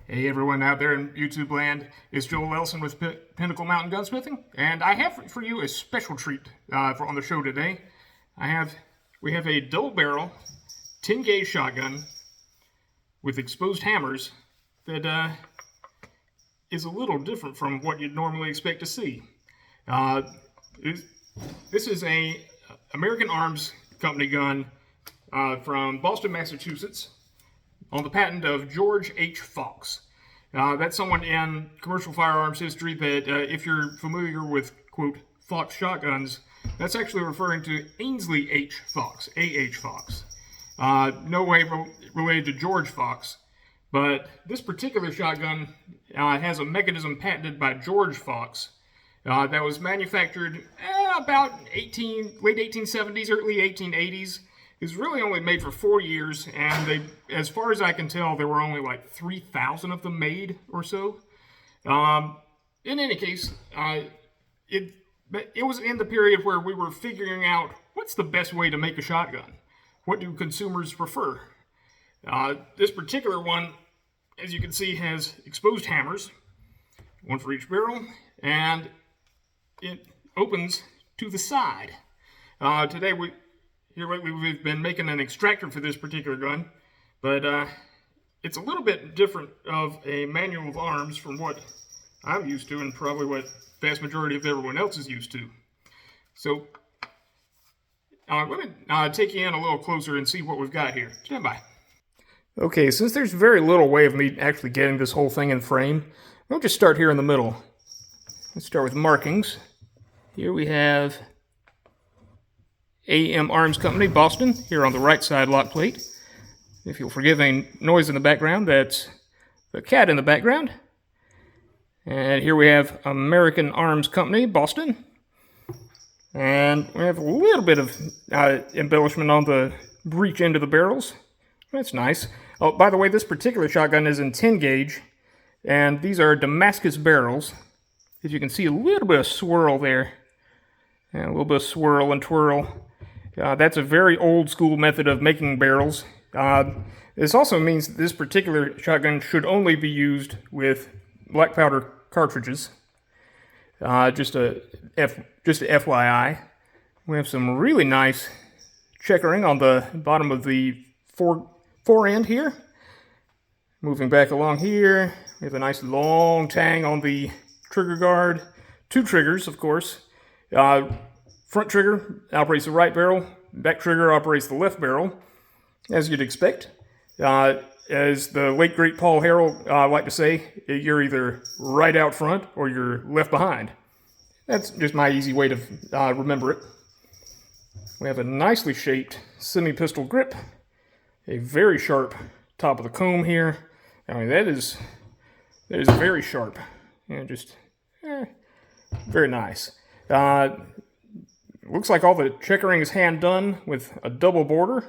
Hey everyone out there in YouTube land, it's Joel Elson with Pinnacle Mountain Gunsmithing, and I have for you a special treat on the show today. We have a double barrel 10 gauge shotgun with exposed hammers that is a little different from what you'd normally expect to see. This is a American Arms Company gun from Boston, Massachusetts, on the patent of George H. Fox. That's someone in commercial firearms history that, if you're familiar with, quote, Fox shotguns, that's actually referring to Ainsley H. Fox, A.H. Fox. No way related to George Fox, but this particular shotgun has a mechanism patented by George Fox that was manufactured about late 1870s, early 1880s. It's really only made for 4 years, and as far as I can tell, there were only like 3,000 of them made or so. In any case, it was in the period where we were figuring out what's the best way to make a shotgun. What do consumers prefer? This particular one, as you can see, has exposed hammers, one for each barrel, and it opens to the side. Today Here lately we've been making an extractor for this particular gun, but it's a little bit different of a manual of arms from what I'm used to and probably what the vast majority of everyone else is used to. So let me take you in a little closer and see what we've got here. Stand by. Okay, since there's very little way of me actually getting this whole thing in frame, we'll just start here in the middle. Let's start with markings. Here we have AM Arms Company, Boston, here on the right side lock plate. If you'll forgive any noise in the background, that's the cat in the background. And here we have American Arms Company, Boston. And we have a little bit of embellishment on the breech end of the barrels. That's nice. Oh, by the way, this particular shotgun is in 10 gauge, and these are Damascus barrels. As you can see, a little bit of swirl there. And a little bit of swirl and twirl. That's a very old school method of making barrels. This also means that this particular shotgun should only be used with black powder cartridges. Just a FYI. We have some really nice checkering on the bottom of the fore end here. Moving back along here, we have a nice long tang on the trigger guard. 2 triggers, of course. Front trigger operates the right barrel, back trigger operates the left barrel, as you'd expect. As the late great Paul Harrell liked to say, you're either right out front or you're left behind. That's just my easy way to remember it. We have a nicely shaped semi-pistol grip, a very sharp top of the comb here. I mean, that is very sharp, and just very nice. Looks like all the checkering is hand done with a double border.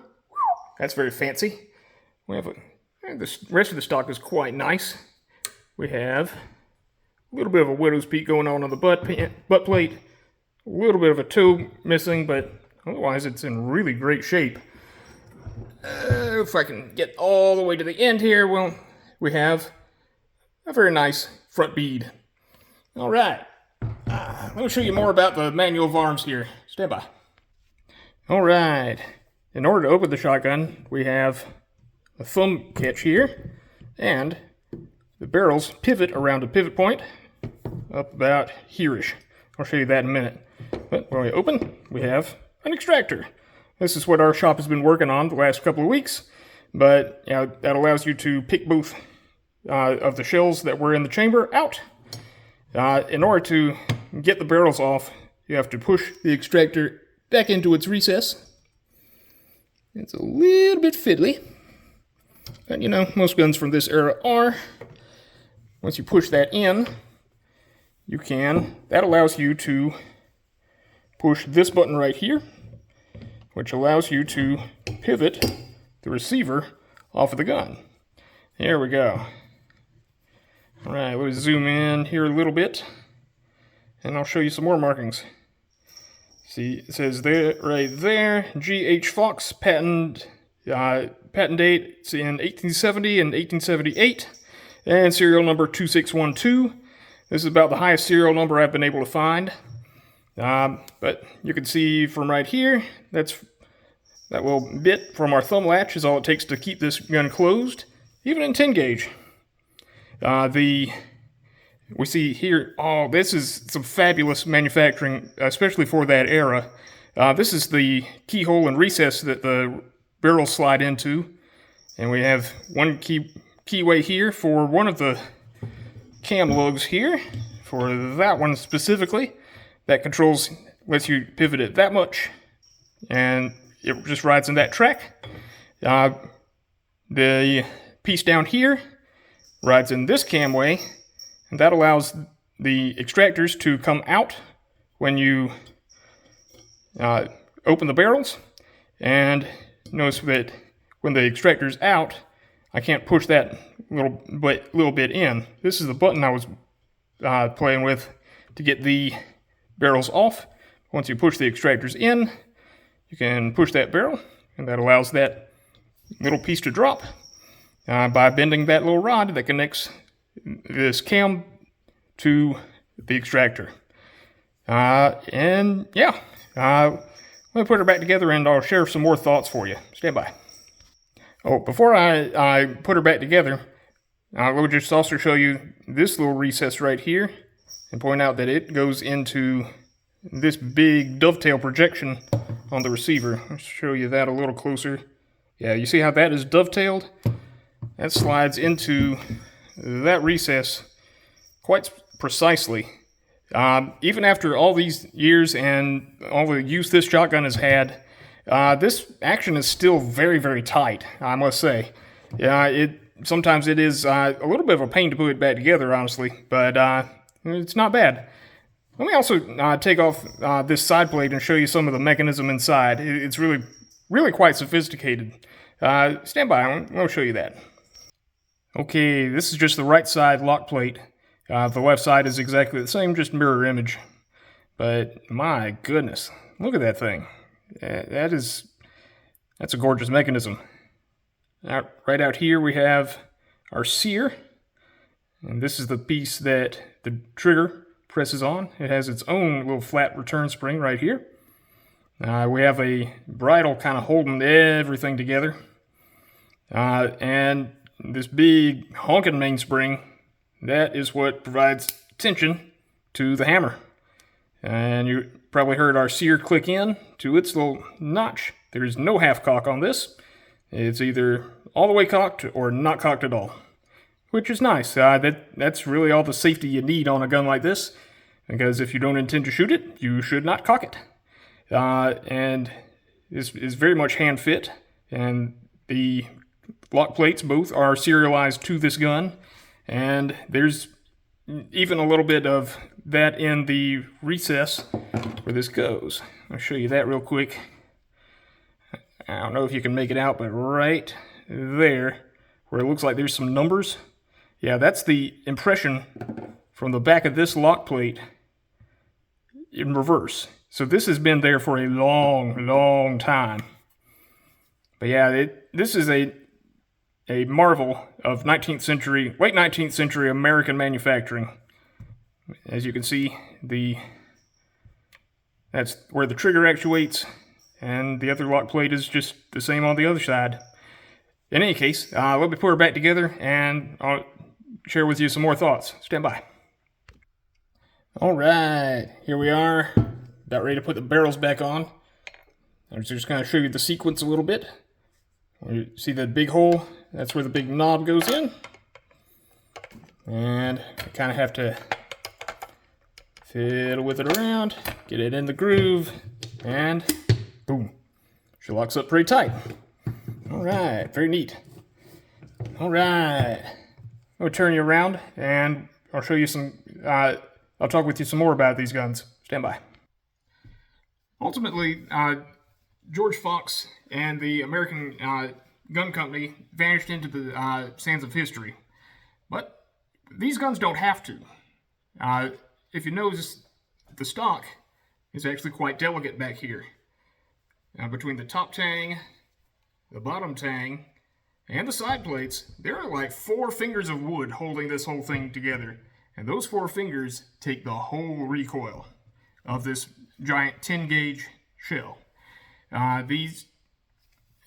That's very fancy. We have the rest of the stock is quite nice. We have a little bit of a widow's peak going on the butt plate. A little bit of a toe missing, but otherwise it's in really great shape. If I can get all the way to the end here, well, we have a very nice front bead. All right. Let me show you more about the manual of arms here. Stand by. Alright, in order to open the shotgun, we have a thumb catch here, and the barrels pivot around a pivot point up about here-ish. I'll show you that in a minute. But when we open, we have an extractor. This is what our shop has been working on the last couple of weeks, but that allows you to pick both of the shells that were in the chamber out. In order to get the barrels off, you have to push the extractor back into its recess. It's a little bit fiddly, but most guns from this era are. Once you push that in, that allows you to push this button right here, which allows you to pivot the receiver off of the gun. There we go. All right, let's zoom in here a little bit, and I'll show you some more markings. See, it says there, right there, G.H. Fox, patent date, it's in 1870 and 1878. and serial number 2612. This is about the highest serial number I've been able to find. But you can see from right here, that little bit from our thumb latch is all it takes to keep this gun closed, even in 10 gauge. We see here, oh, this is some fabulous manufacturing, especially for that era. This is the keyhole and recess that the barrels slide into. And we have one keyway here for one of the cam lugs here, for that one specifically. That controls, lets you pivot it that much, and it just rides in that track. The piece down here rides in this camway, and that allows the extractors to come out when you open the barrels. And notice that when the extractor's out, I can't push that little bit in. This is the button I was playing with to get the barrels off. Once you push the extractors in, you can push that barrel, and that allows that little piece to drop by bending that little rod that connects this cam to the extractor. And yeah, let me put her back together and I'll share some more thoughts for you. Stand by. Oh, before I put her back together, let me just also show you this little recess right here and point out that it goes into this big dovetail projection on the receiver. I'll show you that a little closer. Yeah, you see how that is dovetailed? That slides into that recess quite precisely. Even after all these years and all the use this shotgun has had, this action is still very, very tight, I must say. Yeah, sometimes it is a little bit of a pain to put it back together, honestly, but it's not bad. Let me also take off this side plate and show you some of the mechanism inside. It's really, really quite sophisticated. Stand by, I'll show you that. Okay, this is just the right side lock plate. The left side is exactly the same, just mirror image. But my goodness, look at that thing. That's a gorgeous mechanism. Right out here we have our sear, and this is the piece that the trigger presses on. It has its own little flat return spring right here. We have a bridle kind of holding everything together, and this big honking mainspring, that is what provides tension to the hammer. And you probably heard our sear click in to its little notch. There's no half cock on this. It's either all the way cocked or not cocked at all, which is nice. That's really all the safety you need on a gun like this, because if you don't intend to shoot it, you should not cock it. And this is very much hand fit, and the lock plates both are serialized to this gun, and there's even a little bit of that in the recess where this goes. I'll show you that real quick. I don't know if you can make it out, but right there, where it looks like there's some numbers, yeah, that's the impression from the back of this lock plate in reverse. So this has been there for a long, long time. But yeah, this is a marvel of late 19th century American manufacturing. As you can see, that's where the trigger actuates, and the other lock plate is just the same on the other side. In any case, let me put her back together and I'll share with you some more thoughts. Stand by. Alright, here we are, about ready to put the barrels back on. I'm just going to show you the sequence a little bit. You see that big hole? That's where the big knob goes in. And I kind of have to fiddle with it around, get it in the groove, and boom. She locks up pretty tight. Alright, very neat. Alright. I'll turn you around and I'll show you some, I'll talk with you some more about these guns. Stand by. Ultimately, George Fox and the American gun company vanished into the sands of history. But these guns don't have to. If you notice, the stock is actually quite delicate back here. Between the top tang, the bottom tang, and the side plates, there are like 4 fingers of wood holding this whole thing together. And those 4 fingers take the whole recoil of this giant 10 gauge shell. They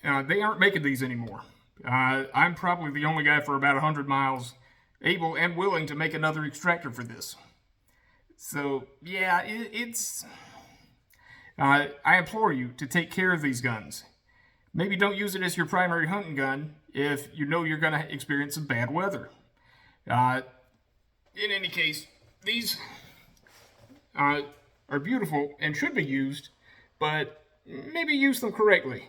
aren't making these anymore. I'm probably the only guy for about 100 miles able and willing to make another extractor for this. So, yeah, I implore you to take care of these guns. Maybe don't use it as your primary hunting gun if you know you're going to experience some bad weather. In any case, these are beautiful and should be used, but maybe use them correctly.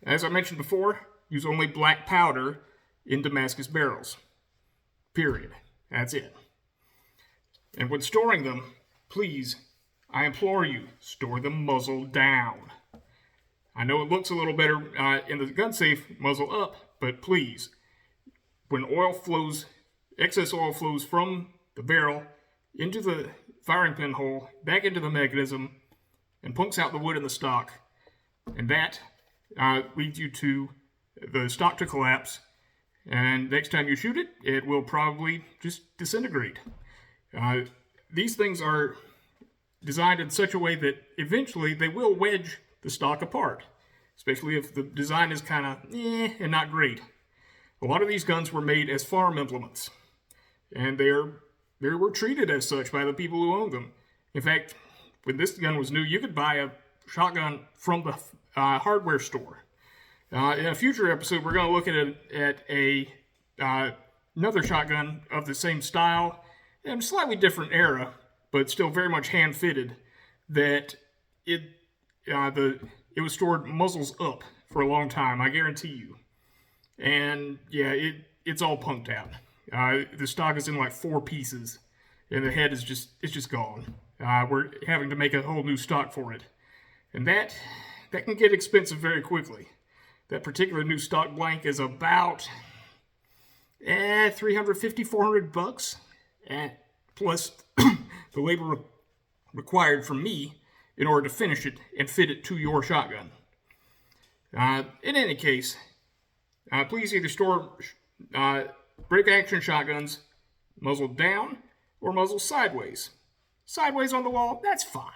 As I mentioned before, use only black powder in Damascus barrels. Period. That's it. And when storing them, please, I implore you, store them muzzle down. I know it looks a little better in the gun safe muzzle up, but please, when oil flows, excess oil flows from the barrel into the firing pin hole, back into the mechanism, and punks out the wood in the stock, and that leads you to the stock to collapse, and next time you shoot it, it will probably just disintegrate. These things are designed in such a way that eventually they will wedge the stock apart, especially if the design is kind of and not great. A lot of these guns were made as farm implements, and they were treated as such by the people who owned them. In fact, when this gun was new, you could buy a shotgun from the hardware store. In a future episode, we're going to look at another shotgun of the same style and slightly different era, but still very much hand-fitted, that it was stored muzzles up for a long time, I guarantee you. And yeah, it's all punked out. The stock is in like 4 pieces, and the head is just gone. We're having to make a whole new stock for it, and that can get expensive very quickly. That particular new stock blank is about $350-400, plus the labor required from me in order to finish it and fit it to your shotgun. In any case, please either store break action shotguns muzzle down or muzzle sideways. Sideways on the wall, that's fine.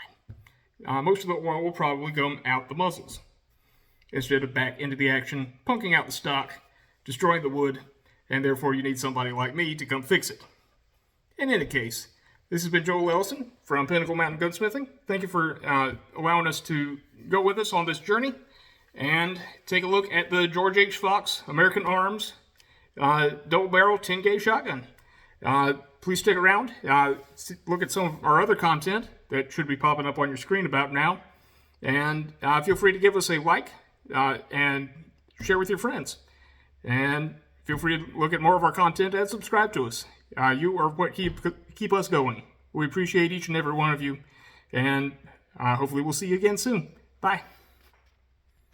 Most of the oil will probably come out the muzzles instead of back into the action, punking out the stock, destroying the wood, and therefore you need somebody like me to come fix it. In any case, this has been Joel Ellison from Pinnacle Mountain Gunsmithing. Thank you for allowing us to go with us on this journey and take a look at the George H. Fox American Arms double barrel 10 gauge shotgun. Please stick around. Look at some of our other content that should be popping up on your screen about now. And feel free to give us a like and share with your friends. And feel free to look at more of our content and subscribe to us. You are what keep us going. We appreciate each and every one of you. And hopefully we'll see you again soon. Bye.